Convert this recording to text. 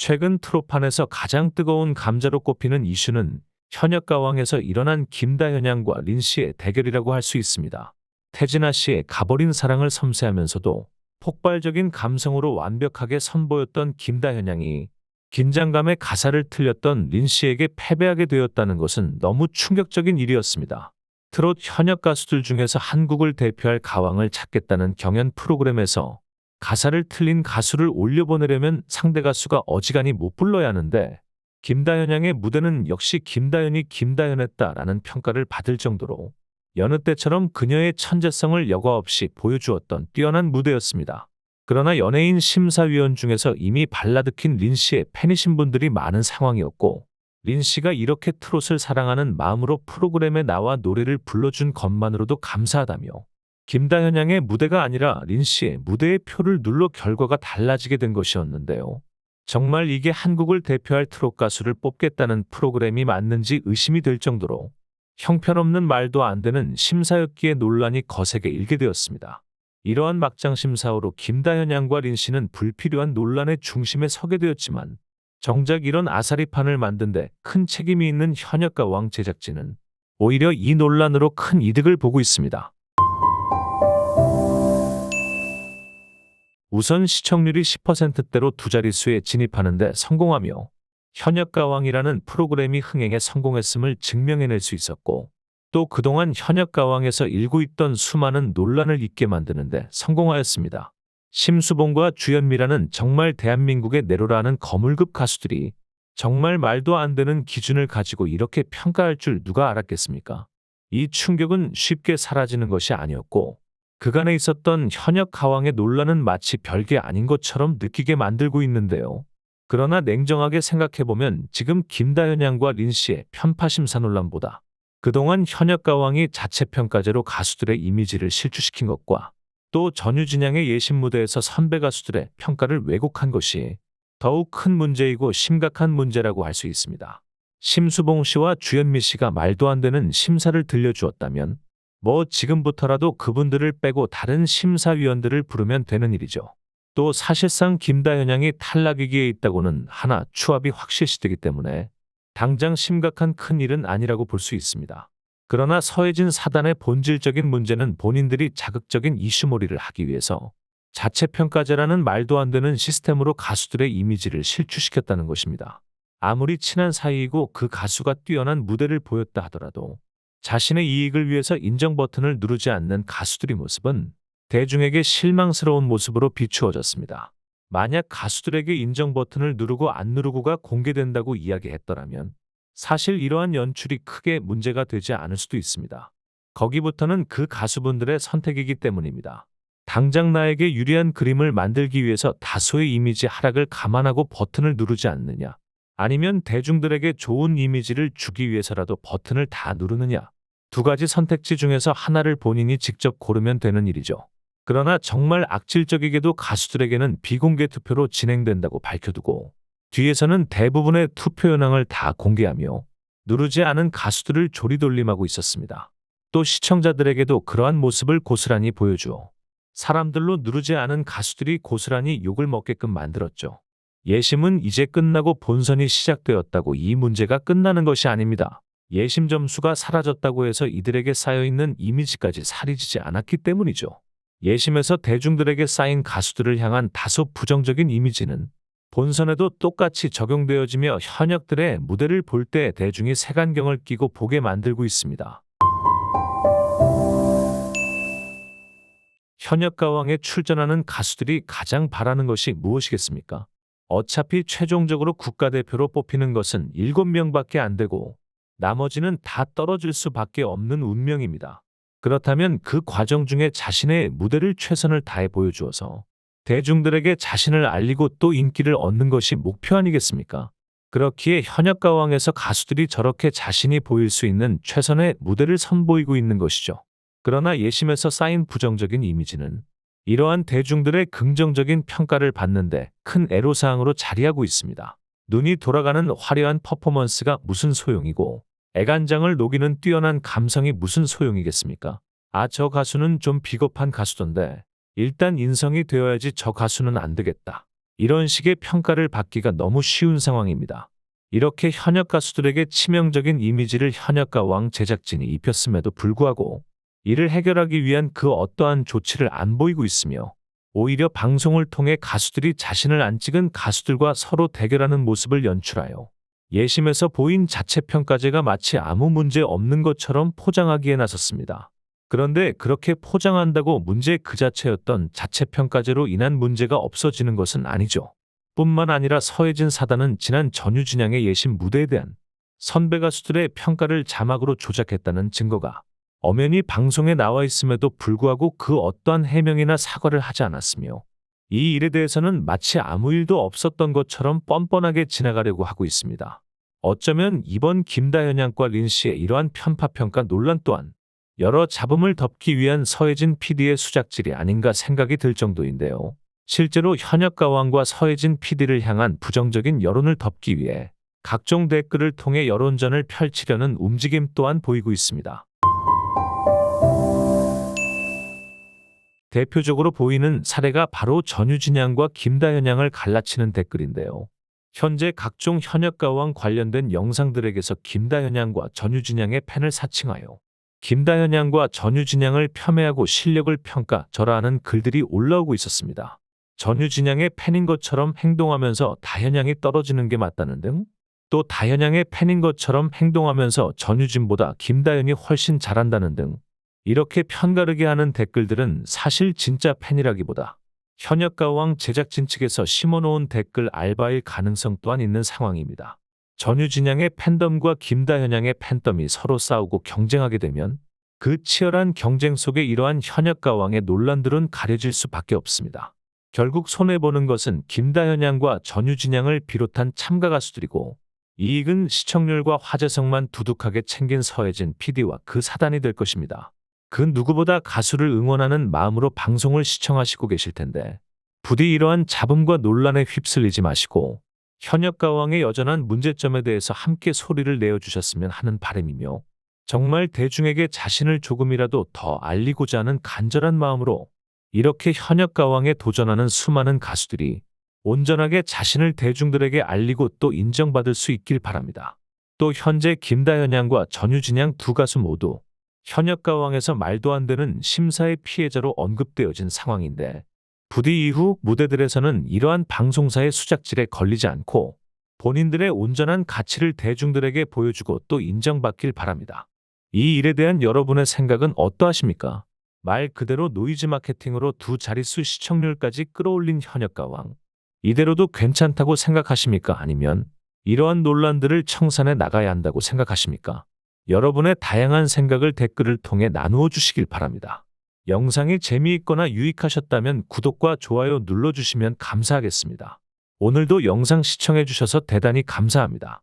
최근 트롯판에서 가장 뜨거운 감자로 꼽히는 이슈는 현역가왕에서 일어난 김다현 양과 린 씨의 대결이라고 할 수 있습니다. 태진아 씨의 가버린 사랑을 섬세하면서도 폭발적인 감성으로 완벽하게 선보였던 김다현 양이 긴장감의 가사를 틀렸던 린 씨에게 패배하게 되었다는 것은 너무 충격적인 일이었습니다. 트롯 현역 가수들 중에서 한국을 대표할 가왕을 찾겠다는 경연 프로그램에서 가사를 틀린 가수를 올려보내려면 상대 가수가 어지간히 못 불러야 하는데 김다현 양의 무대는 역시 김다현이 김다현했다라는 평가를 받을 정도로 여느 때처럼 그녀의 천재성을 여과 없이 보여주었던 뛰어난 무대였습니다. 그러나 연예인 심사위원 중에서 이미 발라드킨 린 씨의 팬이신 분들이 많은 상황이었고 린 씨가 이렇게 트롯을 사랑하는 마음으로 프로그램에 나와 노래를 불러준 것만으로도 감사하다며 김다현 양의 무대가 아니라 린 씨의 무대의 표를 눌러 결과가 달라지게 된 것이었는데요. 정말 이게 한국을 대표할 트롯 가수를 뽑겠다는 프로그램이 맞는지 의심이 될 정도로 형편없는 말도 안 되는 심사였기에 논란이 거세게 일게 되었습니다. 이러한 막장 심사후로 김다현 양과 린 씨는 불필요한 논란의 중심에 서게 되었지만 정작 이런 아사리판을 만든 데 큰 책임이 있는 현역가왕 제작진은 오히려 이 논란으로 큰 이득을 보고 있습니다. 우선 시청률이 10%대로 두 자릿수에 진입하는 데 성공하며 현역가왕이라는 프로그램이 흥행에 성공했음을 증명해낼 수 있었고 또 그동안 현역가왕에서 일고 있던 수많은 논란을 잊게 만드는 데 성공하였습니다. 심수봉과 주현미라는 정말 대한민국의 네로라는 거물급 가수들이 정말 말도 안 되는 기준을 가지고 이렇게 평가할 줄 누가 알았겠습니까? 이 충격은 쉽게 사라지는 것이 아니었고 그간에 있었던 현역 가왕의 논란은 마치 별게 아닌 것처럼 느끼게 만들고 있는데요. 그러나 냉정하게 생각해보면 지금 김다현 양과 린 씨의 편파 심사 논란보다 그동안 현역 가왕이 자체평가제로 가수들의 이미지를 실추시킨 것과 또 전유진 양의 예신 무대에서 선배 가수들의 평가를 왜곡한 것이 더욱 큰 문제이고 심각한 문제라고 할 수 있습니다. 심수봉 씨와 주현미 씨가 말도 안 되는 심사를 들려주었다면 뭐 지금부터라도 그분들을 빼고 다른 심사위원들을 부르면 되는 일이죠. 또 사실상 김다현 양이 탈락 위기에 있다고는 하나 추합이 확실시되기 때문에 당장 심각한 큰 일은 아니라고 볼 수 있습니다. 그러나 서해진 사단의 본질적인 문제는 본인들이 자극적인 이슈몰이를 하기 위해서 자체평가제라는 말도 안 되는 시스템으로 가수들의 이미지를 실추시켰다는 것입니다. 아무리 친한 사이이고 그 가수가 뛰어난 무대를 보였다 하더라도 자신의 이익을 위해서 인정 버튼을 누르지 않는 가수들의 모습은 대중에게 실망스러운 모습으로 비추어졌습니다. 만약 가수들에게 인정 버튼을 누르고 안 누르고가 공개된다고 이야기했더라면 사실 이러한 연출이 크게 문제가 되지 않을 수도 있습니다. 거기부터는 그 가수분들의 선택이기 때문입니다. 당장 나에게 유리한 그림을 만들기 위해서 다소의 이미지 하락을 감안하고 버튼을 누르지 않느냐, 아니면 대중들에게 좋은 이미지를 주기 위해서라도 버튼을 다 누르느냐, 두 가지 선택지 중에서 하나를 본인이 직접 고르면 되는 일이죠. 그러나 정말 악질적이게도 가수들에게는 비공개 투표로 진행된다고 밝혀두고 뒤에서는 대부분의 투표 현황을 다 공개하며 누르지 않은 가수들을 조리돌림하고 있었습니다. 또 시청자들에게도 그러한 모습을 고스란히 보여주어 사람들로 누르지 않은 가수들이 고스란히 욕을 먹게끔 만들었죠. 예심은 이제 끝나고 본선이 시작되었다고 이 문제가 끝나는 것이 아닙니다. 예심 점수가 사라졌다고 해서 이들에게 쌓여있는 이미지까지 사라지지 않았기 때문이죠. 예심에서 대중들에게 쌓인 가수들을 향한 다소 부정적인 이미지는 본선에도 똑같이 적용되어지며 현역들의 무대를 볼 때 대중이 색안경을 끼고 보게 만들고 있습니다. 현역가왕에 출전하는 가수들이 가장 바라는 것이 무엇이겠습니까? 어차피 최종적으로 국가대표로 뽑히는 것은 7명밖에 안 되고 나머지는 다 떨어질 수밖에 없는 운명입니다. 그렇다면 그 과정 중에 자신의 무대를 최선을 다해 보여주어서 대중들에게 자신을 알리고 또 인기를 얻는 것이 목표 아니겠습니까? 그렇기에 현역가왕에서 가수들이 저렇게 자신이 보일 수 있는 최선의 무대를 선보이고 있는 것이죠. 그러나 예심에서 쌓인 부정적인 이미지는 이러한 대중들의 긍정적인 평가를 받는데 큰 애로사항으로 자리하고 있습니다. 눈이 돌아가는 화려한 퍼포먼스가 무슨 소용이고 애간장을 녹이는 뛰어난 감성이 무슨 소용이겠습니까? 아, 저 가수는 좀 비겁한 가수던데 일단 인성이 되어야지 저 가수는 안 되겠다. 이런 식의 평가를 받기가 너무 쉬운 상황입니다. 이렇게 현역 가수들에게 치명적인 이미지를 현역가왕 제작진이 입혔음에도 불구하고 이를 해결하기 위한 그 어떠한 조치를 안 보이고 있으며 오히려 방송을 통해 가수들이 자신을 안 찍은 가수들과 서로 대결하는 모습을 연출하여 예심에서 보인 자체평가제가 마치 아무 문제 없는 것처럼 포장하기에 나섰습니다. 그런데 그렇게 포장한다고 문제 그 자체였던 자체평가제로 인한 문제가 없어지는 것은 아니죠. 뿐만 아니라 서혜진 사단은 지난 전유진 양의 예심 무대에 대한 선배 가수들의 평가를 자막으로 조작했다는 증거가 엄연히 방송에 나와 있음에도 불구하고 그 어떠한 해명이나 사과를 하지 않았으며 이 일에 대해서는 마치 아무 일도 없었던 것처럼 뻔뻔하게 지나가려고 하고 있습니다. 어쩌면 이번 김다현 양과 린 씨의 이러한 편파평가 논란 또한 여러 잡음을 덮기 위한 서혜진 PD의 수작질이 아닌가 생각이 들 정도인데요. 실제로 현역가왕과 서혜진 PD를 향한 부정적인 여론을 덮기 위해 각종 댓글을 통해 여론전을 펼치려는 움직임 또한 보이고 있습니다. 대표적으로 보이는 사례가 바로 전유진 양과 김다현 양을 갈라치는 댓글인데요. 현재 각종 현역가왕 관련된 영상들에게서 김다현 양과 전유진 양의 팬을 사칭하여 김다현 양과 전유진 양을 폄훼하고 실력을 평가절하하는 글들이 올라오고 있었습니다. 전유진 양의 팬인 것처럼 행동하면서 다현 양이 떨어지는 게 맞다는 등, 또 다현 양의 팬인 것처럼 행동하면서 전유진보다 김다현이 훨씬 잘한다는 등 이렇게 편가르게 하는 댓글들은 사실 진짜 팬이라기보다 현역가왕 제작진 측에서 심어놓은 댓글 알바일 가능성 또한 있는 상황입니다. 전유진 양의 팬덤과 김다현 양의 팬덤이 서로 싸우고 경쟁하게 되면 그 치열한 경쟁 속에 이러한 현역가왕의 논란들은 가려질 수밖에 없습니다. 결국 손해보는 것은 김다현 양과 전유진 양을 비롯한 참가 가수들이고 이익은 시청률과 화제성만 두둑하게 챙긴 서혜진 PD와 그 사단이 될 것입니다. 그 누구보다 가수를 응원하는 마음으로 방송을 시청하시고 계실 텐데 부디 이러한 잡음과 논란에 휩쓸리지 마시고 현역가왕의 여전한 문제점에 대해서 함께 소리를 내어주셨으면 하는 바람이며 정말 대중에게 자신을 조금이라도 더 알리고자 하는 간절한 마음으로 이렇게 현역가왕에 도전하는 수많은 가수들이 온전하게 자신을 대중들에게 알리고 또 인정받을 수 있길 바랍니다. 또 현재 김다현 양과 전유진 양 두 가수 모두 현역가왕에서 말도 안 되는 심사의 피해자로 언급되어진 상황인데 부디 이후 무대들에서는 이러한 방송사의 수작질에 걸리지 않고 본인들의 온전한 가치를 대중들에게 보여주고 또 인정받길 바랍니다. 이 일에 대한 여러분의 생각은 어떠하십니까? 말 그대로 노이즈 마케팅으로 두 자릿수 시청률까지 끌어올린 현역가왕. 이대로도 괜찮다고 생각하십니까? 아니면 이러한 논란들을 청산해 나가야 한다고 생각하십니까? 여러분의 다양한 생각을 댓글을 통해 나누어 주시길 바랍니다. 영상이 재미있거나 유익하셨다면 구독과 좋아요 눌러주시면 감사하겠습니다. 오늘도 영상 시청해 주셔서 대단히 감사합니다.